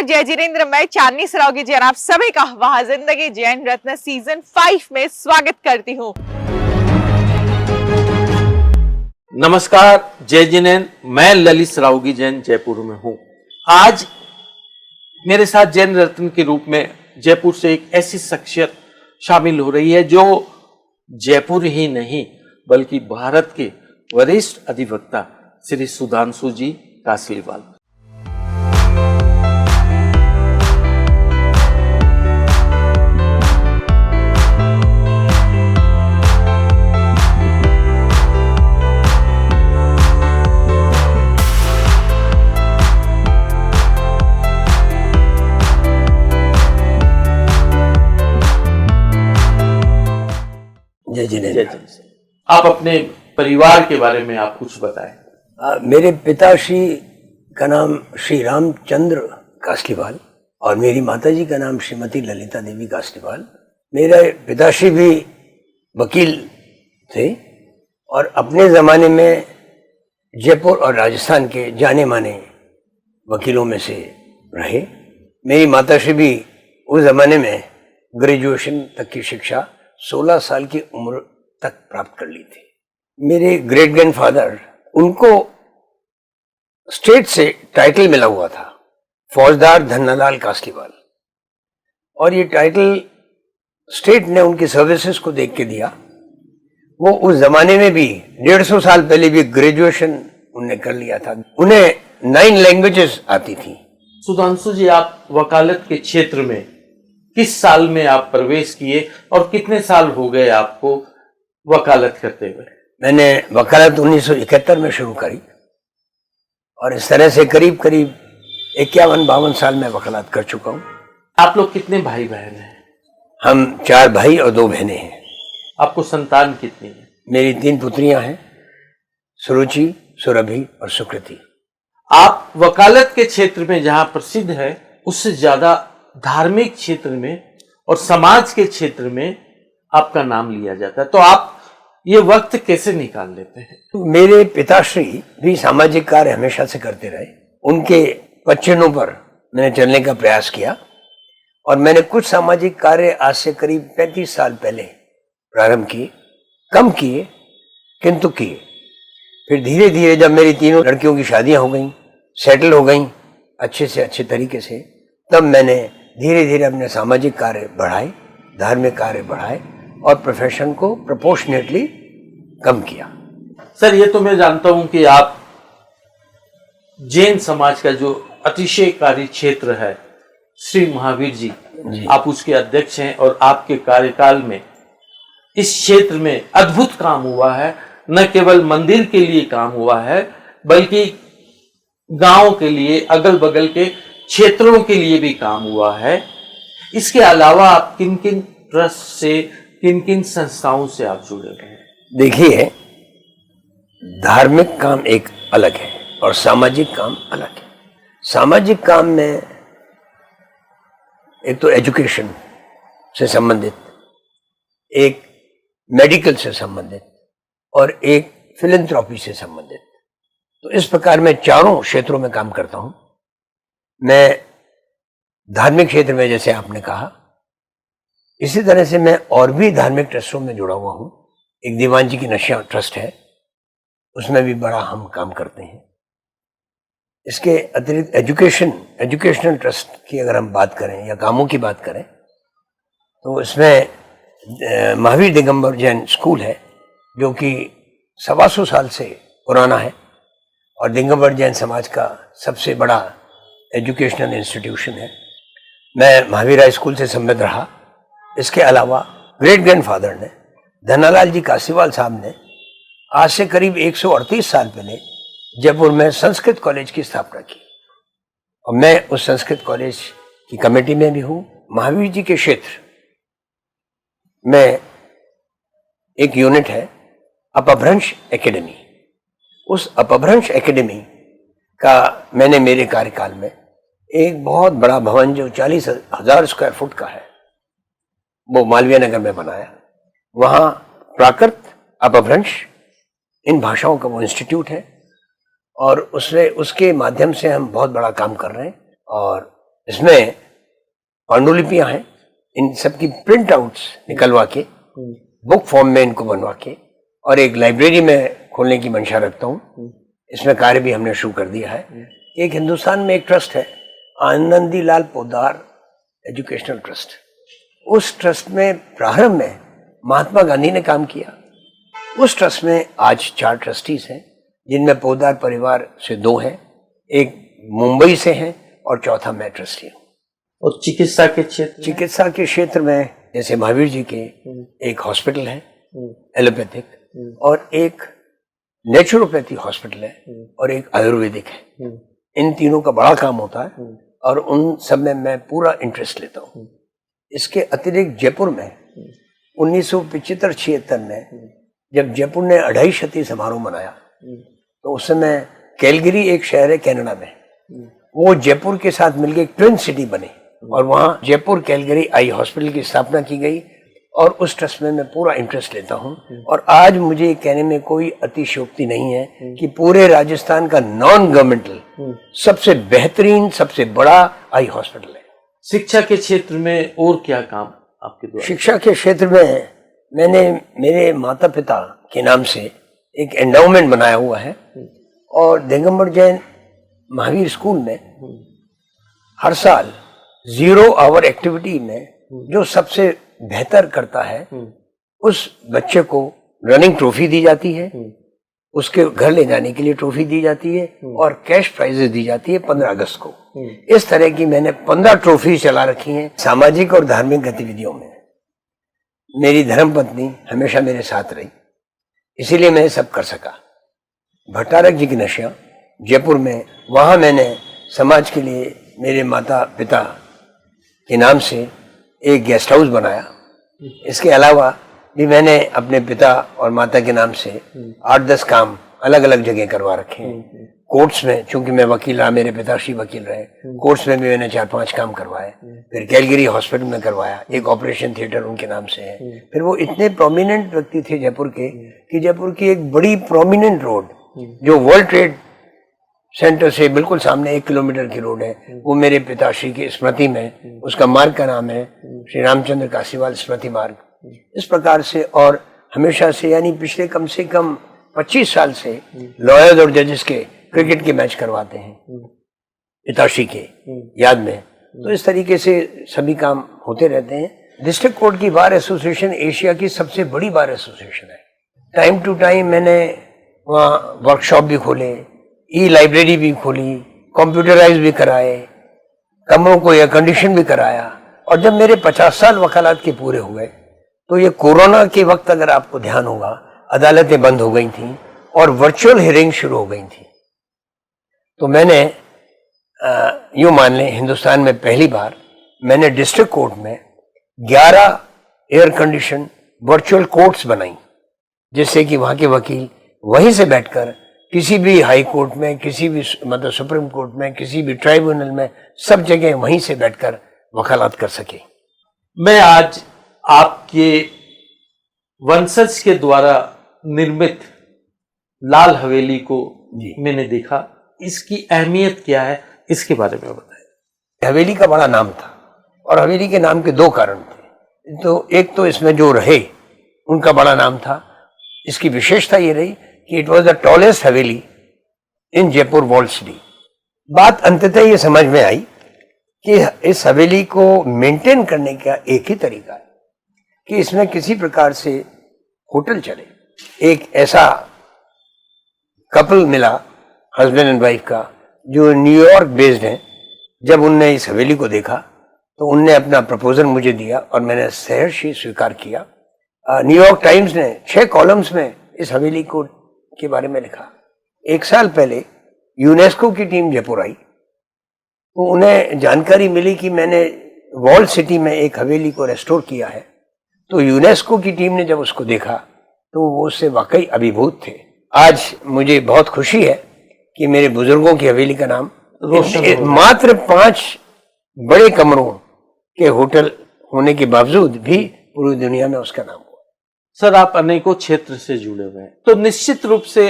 नमस्कार, जय जिनेंद्र। मैं चांदनी सरावगी जैन आप सभी का वहां जिंदगी जैन रत्न सीजन 5 में स्वागत करती हूँ। नमस्कार, जय जिनेंद्र। मैं ललित सरावगी जैन जयपुर में हूँ। आज मेरे साथ जैन रत्न के रूप में जयपुर से एक ऐसी शख्सियत शामिल हो रही है जो जयपुर ही नहीं बल्कि भारत के वरिष्ठ अधिवक्ता श्री सुधांशु जी कासलीवाल। जय जिनेंद्र। आप अपने परिवार के बारे में आप कुछ बताएं। मेरे पिताश्री का नाम श्री रामचंद्र कासलीवाल और मेरी माताजी का नाम श्रीमती ललिता देवी कासलीवाल। मेरे पिताश्री भी वकील थे और अपने ज़माने में जयपुर और राजस्थान के जाने माने वकीलों में से रहे। मेरी माताश्री भी उस ज़माने में ग्रेजुएशन तक की शिक्षा 16 साल की उम्र तक प्राप्त कर ली थी। मेरे ग्रेट ग्रैंडफादर, उनको स्टेट से टाइटल मिला हुआ था फौजदार धन्नालाल कासलीवाल, और ये टाइटल स्टेट ने उनकी सर्विसेज को देख के दिया। वो उस जमाने में भी 150 साल पहले भी ग्रेजुएशन उन्होंने कर लिया था। उन्हें 9 लैंग्वेजेस आती थी। सुधांशु जी, आप वकालत के क्षेत्र में किस साल में आप प्रवेश किए और कितने साल हो गए आपको वकालत करते हुए? मैंने वकालत 1971 में शुरू करी और इस तरह से करीब करीब 51-52 साल में वकालत कर चुका हूँ। आप लोग कितने भाई बहन हैं? हम 4 भाई और 2 बहनें हैं। आपको संतान कितनी है? मेरी 3 पुत्रियां हैं, सुरुचि, सुरभि और सुकृति। आप वकालत के क्षेत्र में जहां प्रसिद्ध है उससे ज्यादा धार्मिक क्षेत्र में और समाज के क्षेत्र में आपका नाम लिया जाता है, तो आप ये वक्त कैसे निकाल लेते हैं? मेरे पिताश्री भी सामाजिक कार्य हमेशा से करते रहे। उनके पच्चनों पर मैंने चलने का प्रयास किया और मैंने कुछ सामाजिक कार्य आज से करीब 35 साल पहले प्रारंभ किए। कम किए किंतु किए। फिर धीरे धीरे जब मेरी 3 लड़कियों की शादियां हो गई, सेटल हो गई अच्छे से अच्छे तरीके से, तब मैंने धीरे धीरे अपने सामाजिक कार्य बढ़ाए, धार्मिक कार्य बढ़ाए और प्रोफेशन को प्रोपोर्शनेटली कम किया। सर, ये तो मैं जानता हूं कि आप जैन समाज का जो अतिशयकारी क्षेत्र है श्री महावीर जी, आप उसके अध्यक्ष हैं और आपके कार्यकाल में इस क्षेत्र में अद्भुत काम हुआ है। न केवल मंदिर के लिए काम हुआ है बल्कि गांव के लिए, अगल बगल के क्षेत्रों के लिए भी काम हुआ है। इसके अलावा आप किन किन ट्रस्ट से, किन किन संस्थाओं से आप जुड़े हुए हैं? देखिए, धार्मिक काम एक अलग है और सामाजिक काम अलग है। सामाजिक काम में एक तो एजुकेशन से संबंधित, एक मेडिकल से संबंधित और एक फिलैंथ्रोपी से संबंधित। तो इस प्रकार मैं चारों क्षेत्रों में काम करता हूं। मैं धार्मिक क्षेत्र में, जैसे आपने कहा, इसी तरह से मैं और भी धार्मिक ट्रस्टों में जुड़ा हुआ हूं। एक दीवान जी की नशा ट्रस्ट है, उसमें भी बड़ा हम काम करते हैं। इसके अतिरिक्त एजुकेशनल ट्रस्ट की अगर हम बात करें या कामों की बात करें तो इसमें महावीर दिगंबर जैन स्कूल है जो कि 125 साल से पुराना है और दिगंबर जैन समाज का सबसे बड़ा एजुकेशनल इंस्टीट्यूशन है। मैं महावीर हाई स्कूल से संबद्ध रहा। इसके अलावा ग्रेट ग्रैंडफादर ने, धन्नालाल जी कासलीवाल साहब ने, आज से करीब 138 साल पहले जयपुर में संस्कृत कॉलेज की स्थापना की और मैं उस संस्कृत कॉलेज की कमेटी में भी हूँ। महावीर जी के क्षेत्र में एक यूनिट है अपभ्रंश एकेडमी। उस अपभ्रंश एकेडमी का मैंने मेरे कार्यकाल में एक बहुत बड़ा भवन जो 40,000 स्क्वायर फुट का है, वो मालवीय नगर में बनाया। वहाँ प्राकृत, अपभ्रंश, इन भाषाओं का वो इंस्टीट्यूट है और उसके माध्यम से हम बहुत बड़ा काम कर रहे हैं। और इसमें पांडुलिपियां हैं, इन सब की प्रिंट आउट्स निकलवा के बुक फॉर्म में इनको बनवा के और एक लाइब्रेरी में खोलने की मंशा रखता हूँ। इसमें कार्य भी हमने शुरू कर दिया है। एक हिंदुस्तान में एक ट्रस्ट है, आनंदीलाल पोद्दार एजुकेशनल ट्रस्ट। उस ट्रस्ट में प्रारंभ में महात्मा गांधी ने काम किया। उस ट्रस्ट में आज 4 ट्रस्टीज हैं, जिनमें पोद्दार परिवार से 2 हैं, एक मुंबई से हैं और चौथा मैं ट्रस्टी हूँ। और चिकित्सा के क्षेत्र में जैसे महावीर जी के एक हॉस्पिटल है एलोपैथिक, और एक नेचुरोपैथी हॉस्पिटल है और एक आयुर्वेदिक है। इन तीनों का बड़ा काम होता है और उन सब में मैं पूरा इंटरेस्ट लेता हूँ। इसके अतिरिक्त जयपुर में 1975-76 में जब जयपुर ने 2.5 शती समारोह मनाया, तो उस समय कैलगरी एक शहर है कनाडा में, वो जयपुर के साथ मिलकर एक ट्विन सिटी बने और वहाँ जयपुर कैलगरी आई हॉस्पिटल की स्थापना की गई। और उस ट्रस्ट में मैं पूरा इंटरेस्ट लेता हूँ। और आज मुझे कहने में कोई अतिशयोक्ति नहीं है कि पूरे राजस्थान का नॉन गवर्नमेंटल सबसे बेहतरीन, सबसे बड़ा आई हॉस्पिटल है। शिक्षा के क्षेत्र में और क्या काम आपके द्वारा? शिक्षा के क्षेत्र में मैंने मेरे माता पिता के नाम से एक एंडाउमेंट बनाया हुआ है और दिगंबर जैन महावीर स्कूल में हर साल 0 आवर एक्टिविटी में जो सबसे बेहतर करता है उस बच्चे को रनिंग ट्रॉफी दी जाती है, उसके घर ले जाने के लिए ट्रॉफी दी जाती है और कैश प्राइजेस दी जाती है 15 अगस्त को। इस तरह की मैंने 15 ट्रॉफी चला रखी हैं। सामाजिक और धार्मिक गतिविधियों में मेरी धर्मपत्नी हमेशा मेरे साथ रही, इसीलिए मैं सब कर सका। भट्टारक जी की नशिया जयपुर में, वहाँ मैंने समाज के लिए मेरे माता पिता के नाम से एक गेस्ट हाउस बनाया। इसके अलावा भी मैंने अपने पिता और माता के नाम से 8-10 काम अलग अलग जगह करवा रखे हैं। कोर्ट्स में, चूंकि मैं वकील रहा, मेरे पिताश्री वकील रहे, कोर्ट्स में भी मैंने 4-5 काम करवाए। फिर कैलगरी हॉस्पिटल में करवाया, एक ऑपरेशन थिएटर उनके नाम से है। फिर वो इतने प्रोमिनेंट व्यक्ति थे जयपुर के कि जयपुर की एक बड़ी प्रोमिनेंट रोड जो वर्ल्ड ट्रेड सेंटर से बिल्कुल सामने 1 किलोमीटर की रोड है, वो मेरे पिताश्री की स्मृति में, उसका मार्ग का नाम है श्री रामचंद्र काशीवाल स्मृति मार्ग। इस प्रकार से और हमेशा से, यानी पिछले कम से कम 25 साल से लॉयर्स और जजेस के क्रिकेट के मैच करवाते हैं पिताश्री के याद में। तो इस तरीके से सभी काम होते रहते हैं। डिस्ट्रिक्ट कोर्ट की बार एसोसिएशन एशिया की सबसे बड़ी बार एसोसिएशन है। टाइम टू टाइम मैंने वहाँ वर्कशॉप भी खोले, ई लाइब्रेरी भी खोली, कंप्यूटराइज भी कराए, कमरों को एयर कंडीशन भी कराया। और जब मेरे 50 साल वकालत के पूरे हुए तो ये कोरोना के वक्त, अगर आपको ध्यान होगा, अदालतें बंद हो गई थी और वर्चुअल हियरिंग शुरू हो गई थी। तो मैंने यूँ मान लें हिंदुस्तान में पहली बार मैंने डिस्ट्रिक्ट कोर्ट में 11 एयर कंडीशन वर्चुअल कोर्ट्स बनाई, जिससे कि वहाँ के वकील वहीं से बैठकर किसी भी हाई कोर्ट में, किसी भी मतलब सुप्रीम कोर्ट में, किसी भी ट्राइब्यूनल में, सब जगह वहीं से बैठकर वकालत कर सके। मैं आज आपके वंशज के द्वारा निर्मित लाल हवेली को मैंने देखा, इसकी अहमियत क्या है, इसके बारे में बताएं। हवेली का बड़ा नाम था और हवेली के नाम के 2 कारण थे। तो एक तो इसमें जो रहे उनका बड़ा नाम था। इसकी विशेषता ये रही कि it was the tallest Haveli in Jaipur walled city. बात अंततः ये समझ में आई कि इस हवेली को मेंटेन करने का एक ही तरीका है कि इसमें किसी प्रकार से होटल चले। एक ऐसा कपल मिला, हस्बैंड एंड वाइफ का, जो न्यूयॉर्क बेस्ड है। जब उनने इस हवेली को देखा तो उनने अपना प्रपोजल मुझे दिया और मैंने सहर्ष स्वीकार किया। न्यूयॉर्क टाइम्स ने 6 कॉलम्स में इस हवेली को के बारे में लिखा। 1 साल पहले यूनेस्को की टीम जयपुर आई तो उन्हें जानकारी मिली कि मैंने वॉल्ड सिटी में एक हवेली को रेस्टोर किया है। तो यूनेस्को की टीम ने जब उसको देखा तो वो उससे वाकई अभिभूत थे। आज मुझे बहुत खुशी है कि मेरे बुजुर्गों की हवेली का नाम मात्र 5 बड़े कमरों के होटल होने के बावजूद भी पूरी दुनिया में उसका नाम हुआ। सर, आप अनेकों क्षेत्र से जुड़े हुए हैं, तो निश्चित रूप से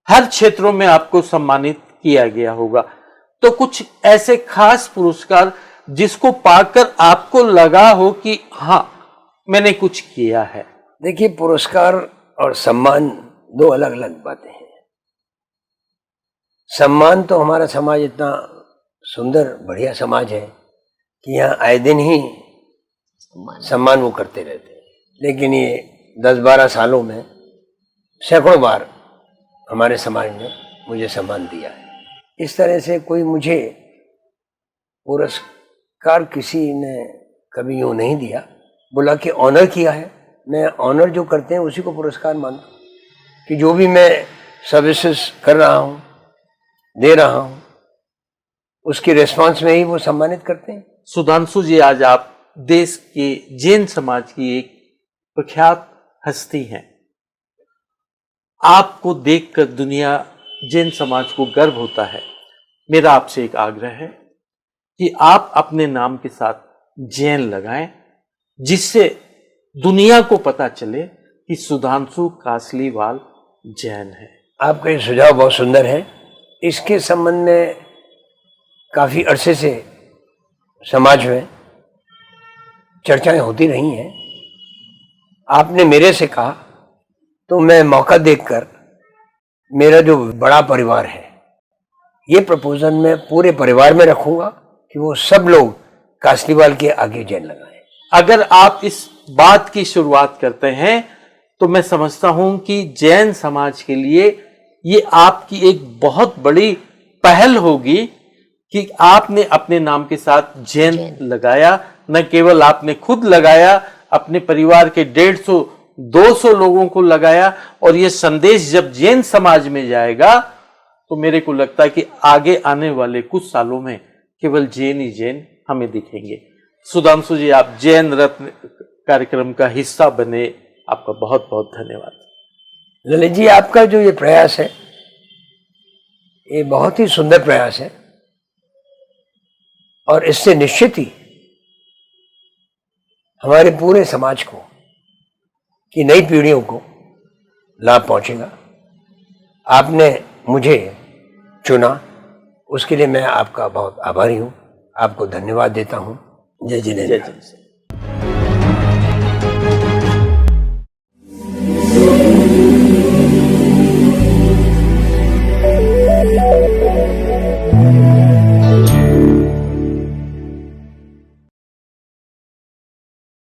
हर क्षेत्रों में आपको सम्मानित किया गया होगा। तो कुछ ऐसे खास पुरस्कार जिसको पाकर आपको लगा हो कि हाँ मैंने कुछ किया है। देखिए, पुरस्कार और सम्मान दो अलग अलग बातें हैं। सम्मान तो हमारा समाज इतना सुंदर बढ़िया समाज है कि यहाँ आए दिन ही सम्मान वो करते रहते हैं, लेकिन ये 10-12 सालों में सैकड़ों बार हमारे समाज ने मुझे सम्मान दिया है। इस तरह से कोई मुझे पुरस्कार किसी ने कभी यूँ नहीं दिया, बोला कि ऑनर किया है। मैं ऑनर जो करते हैं उसी को पुरस्कार मानता हूँ कि जो भी मैं सर्विसेज कर रहा हूँ, दे रहा हूँ, उसकी रिस्पांस में ही वो सम्मानित करते हैं। सुधांशु जी, आज आप देश के जैन समाज की एक प्रख्यात हस्ती हैं। आपको देखकर दुनिया जैन समाज को गर्व होता है। मेरा आपसे एक आग्रह है कि आप अपने नाम के साथ जैन लगाएं, जिससे दुनिया को पता चले कि सुधांशु कासलीवाल जैन है। आपका ये सुझाव बहुत सुंदर है। इसके संबंध में काफी अरसे से समाज में चर्चाएं होती रही हैं। आपने मेरे से कहा तो मैं मौका देखकर मेरा जो बड़ा परिवार है, ये प्रपोजल मैं पूरे परिवार में रखूंगा कि वो सब लोग कासलीवाल के आगे जैन लगाएं। अगर आप इस बात की शुरुआत करते हैं तो मैं समझता हूं कि जैन समाज के लिए ये आपकी एक बहुत बड़ी पहल होगी कि आपने अपने नाम के साथ जैन लगाया। न केवल आपने खुद लगाया, अपने परिवार के 150-200 लोगों को लगाया, और ये संदेश जब जैन समाज में जाएगा तो मेरे को लगता है कि आगे आने वाले कुछ सालों में केवल जैन ही जैन हमें दिखेंगे। सुधांशु जी, आप जैन रत्न कार्यक्रम का हिस्सा बने, आपका बहुत बहुत धन्यवाद। ललित जी, आपका जो ये प्रयास है, ये बहुत ही सुंदर प्रयास है, और इससे निश्चित ही हमारे पूरे समाज को, की नई पीढ़ियों को लाभ पहुंचेगा। आपने मुझे चुना, उसके लिए मैं आपका बहुत आभारी हूं। आपको धन्यवाद देता हूं। जय जिनेंद्र। जय जय।